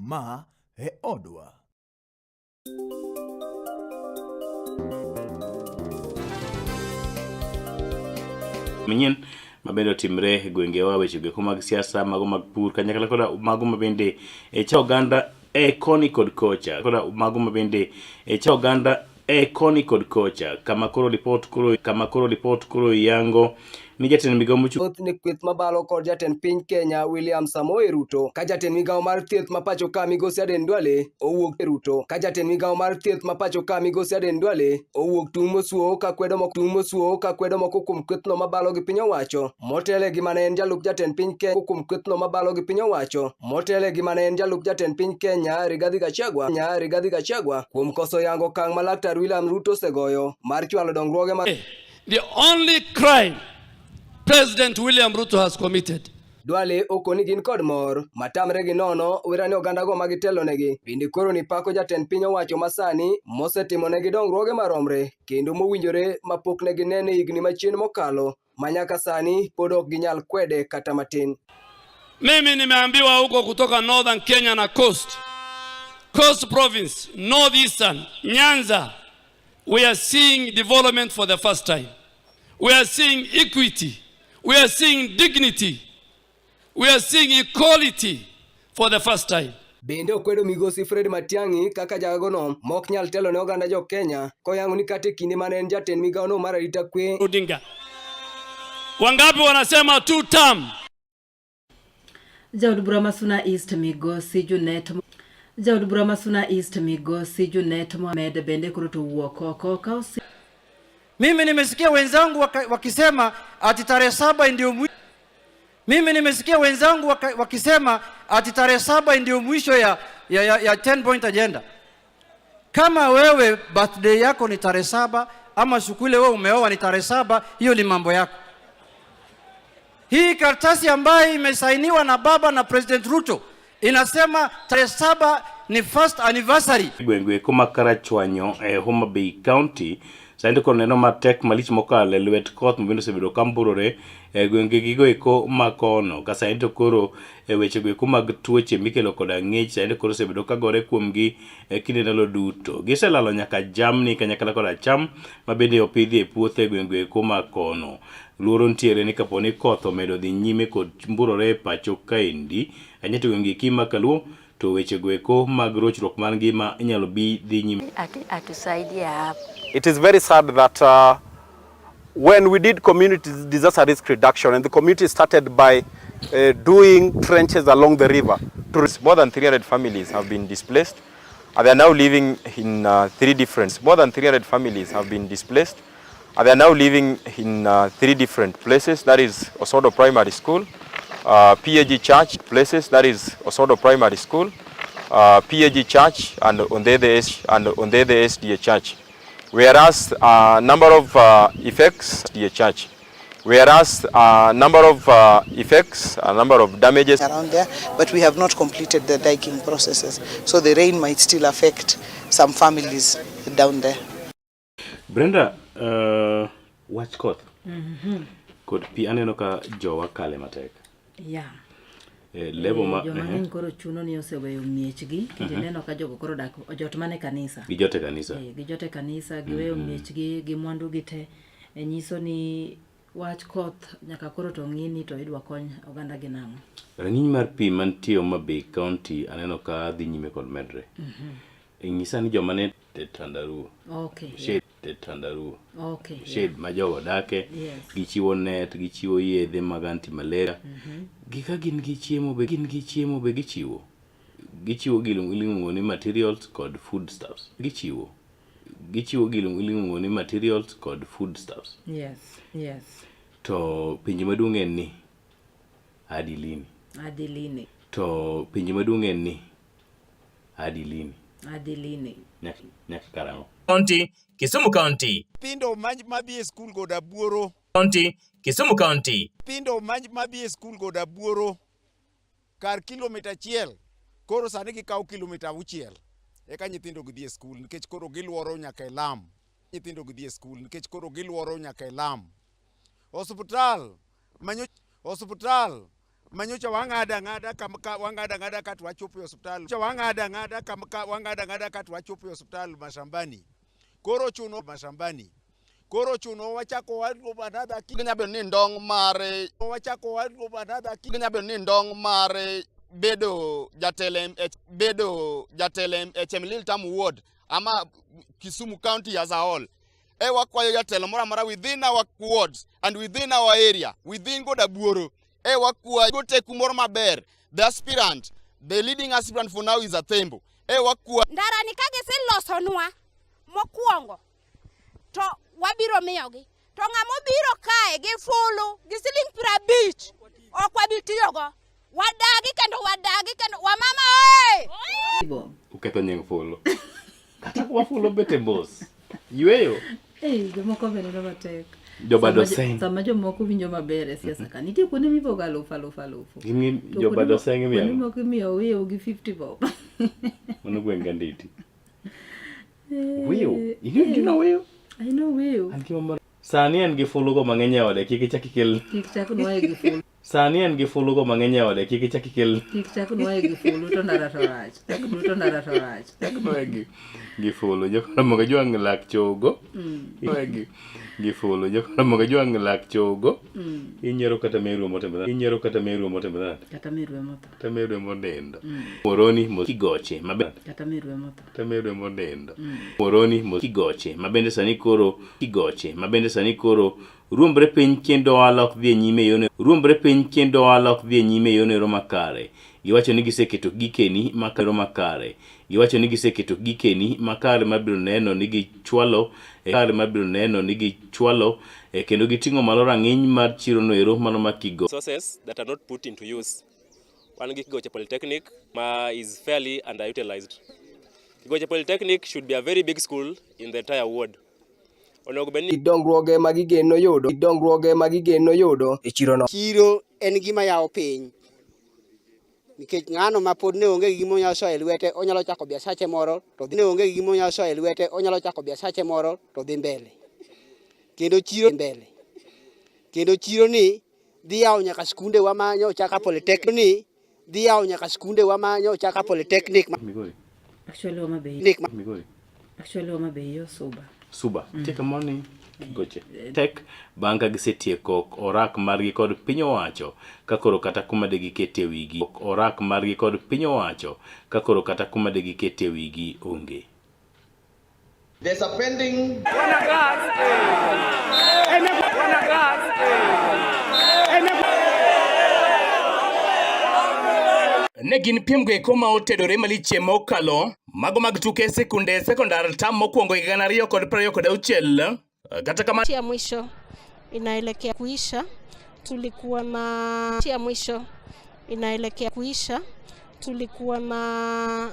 ma e odwa. Manyien mabende otimre e gwengewa weche go mag siasa mago mag pur kanyakla koda mago mabende cha oganda koni kod kocha koda mago mabende cha oganda koni kod kocha kama koro report koro yango ni jatend migao mochung' ne kweth mabalo kod jatend piny Kenya William Samoei Ruto ka jatend migao mar thieth ma pacho ka Migosi Aden Duale owuok Ruto ka jatend migao mar thieth ma pacho ka Migosi Aden Duale owuok tung' mosuo ka kwedo moko kuom kwethno mabalo gi piny owacho motele gi mane en jalup jatend piny Kenya Rigathi Gachagua kuom koso yango kang' ma Laktar William Ruto osegoyo mar chwalo dongruoge ma the only crime President William Ruto has committed. Duale okoni gin kod mor matamre gi nono wirani oganda go magitelo negi bende koro ni pako jatend piny owacho masani mosetimo negi dongruoge maromre kendo mowinjore mapok negi nene higni machien mokalo manyaka sani pod ok ginyal kwede kata matin. Mimi nimeambiwa huko kutoka Northern Kenya na Coast Province, Northeastern, Nyanza, we are seeing development for the first time. We are seeing equity. We are seeing dignity. We are seeing equality for the first time. Bende okwedo Migosi Fred Matiang'i kaka jagagono mok nyal telo ne oganda jo Kenya koyango ni kate kinde mane en jatend migao no mar arita kwe. Odinga. Wangapi wanasema 2 term? Jaod bura masuna East Migosi Junet Mohamed bende kuro to wuok oko ka mimi nimesikia wenzangu wakisema ati tarehe 7 ndio mwisho. Mimi nimesikia wenzangu wakisema ati tarehe 7 ndio mwisho ya 10 point agenda. Kama wewe birthday yako ni tarehe 7 ama shukule wewe umeoa ni tarehe 7, hiyo ni mambo yako. Hii karatasi ambayo imesainiwa na baba na President Ruto inasema tarehe 7 ni first anniversary. Gwengwe kuma Karachwanyo Homa Bay County sainde kono neno matek malich mokale lwet koth mbindo sebedo kamburore gwenge gigo eko makono ka sainde koro weche go eko mag tuoche mikelo koda ng'ich sainde koro sebedo kagore kuomgi kinde ndalo duto giselalo nyaka jamni kanyakla koda cham mabende opidhi e puothe gwenge eko makono. Luoro ntiere ni kaponi koth omedo dhi nyime kod mburore pacho kaendi anyete gwenge kima kaluo to weche go eko mag rochruok mar ngima inyalo bi dhi nyime. Atusaidia hapo. It is very sad that when we did community disaster risk reduction and the community started by doing trenches along the river, more than 300 families have been displaced. They are now living in more than 300 families have been displaced. They are now living in 3 different places. That is Osodo Primary School, PAG Church places. That is Osodo Primary School, PAG Church, and Ondede SDA Church. Whereas number of effects the church, whereas number of effects, a number of damages around there, but we have not completed the diking processes, so the rain might still affect some families down there. Brenda, watch court. Could pi aneno ka jowa kale matek. Yeah. Lebo ma jomang'eny koro chuno ni oseweyo miechgi kendo neno ka jogo koro dak ojot mane kanisa gijote kanisa giweyo miechgi gi mwandu gi te nyiso ni wach koth nyaka koro to ng'ini to idwa kony oganda gi nang'o. Rang'iny mar pi mantie Homa Bay County aneno ka dhi nyime kod medre. Nyisa ni joma ne Tandaruo. Okay. Shade Tandaruo. Okay. Shade ma jogo dake gichiwo net, gichiwo yedhe mag anti malaria. Gika gin gi chiemo be gichiwo. Gichiwo giluongo ni materials kod foodstuffs. Gichiwo giluongo ni materials kod foodstuffs. Yes. To pinje maduong' en ni adi lini. To pinje maduong' en ni adi lini. Nyaka karang'o. County, Kisumu County. Pindo mabie school go da buoro. County, Kisumu County. Pindo mabie school go da buoro. Kar kilomita 1 koro sani gikaw kilomita 6. Eka nyithindo gidhi school nikech koro giluoro nyaka e lam. Hospital manyocha wang'ada ng'ada wang'ada ng'ada katu wachopo hospital wang'ada ng'ada wang'ada ng'ada katu wachopo hospital mashambani koro chuno wachako wadwo banada kinya ben ni ndong mare wachako wadwo banada kinya ben ni ndong mare bedo jatelem Chemlil Tam ward ama Kisumu County as a whole. Wakwayo jatelo mara within our wards and within our area, within Godabuoro. Wakwa go take kumoro maber. The aspirant, the leading aspirant for now is Athembo. Wakwa ndara nikage se losonwa mokuongo. To wabiro miyogi. To ng'amo biro kae gi fulu gi siling 50 okwa bitiyogo. Wadagi kendo wamama oi. Uketho nyeng fulu. Kata kwa fulu bete boss. Yueyo. Jomoko bende no matek. Jobado seng. Sama jomoko winjo maber e siasa ka. Nitie kuonde mipogo alufu. Gini jobado seng miyo. Kuonde moko miyo wiyo gi 50 bob. Mono gwenga nditi. Wiyo. You know wiyo? I know wiyo. Sani en gi fulu go mang'eny e ode kik chak ikel. Kik chak nwaye gi fulu. Sani en gi fulu go mang'eny e ode kik chak ikel. Kik chak nwaye gi fulu to ndara to rach. Chak duto ndara to rach. Chak nwaye gi fulu jokoro moga jwang' lak chogo. Gi fulu jokoro moga jwang' lak chogo. Inyiero kata meru motembe. Kata meru modendo. Moroni kigoche maber. Kata meru moto. Modendo. Moroni kigoche mabende sani koro kigoche mabende sani koro ruombre piny kendo alok dhi nyime yone ro makare. Giwacho ni giseketo gikeni makare. Giwacho ni giseketo gikeni makare mabiro neno ni gichwalo kendo giting'o malo rang'iny mar chiro no ero mano makigo. Sources that are not put into use. One Kigoche Polytechnic is fairly underutilized. Kigoche Polytechnic should be a very big school in the entire ward. Dongruoge magigeno yudo e chiro no. Chiro en gima yawo piny. Nikech ng'ano ma pod ne onge gi gimo nyaso e lwete onyalo chako biasache moro to dhi mbele. Kendo chiro ni dhi yawo nyaka skunde wa manyo chaka polytechnic Actually Homa Bay yo Suba. Take a money Kigoche. Tek banka gisetieko orak margi kod piny owacho kakoro kata kuma de gikete wigi. Orak margi kod piny owacho kakoro kata kuma de gikete wigi onge. There's a pending Ne gin piem go eko ma otedore maliche mokalo mago mag tuke sekunde sekondar tam mokwongo 2026 kata kama ya mwisho inaelekea kuisha tulikuwa na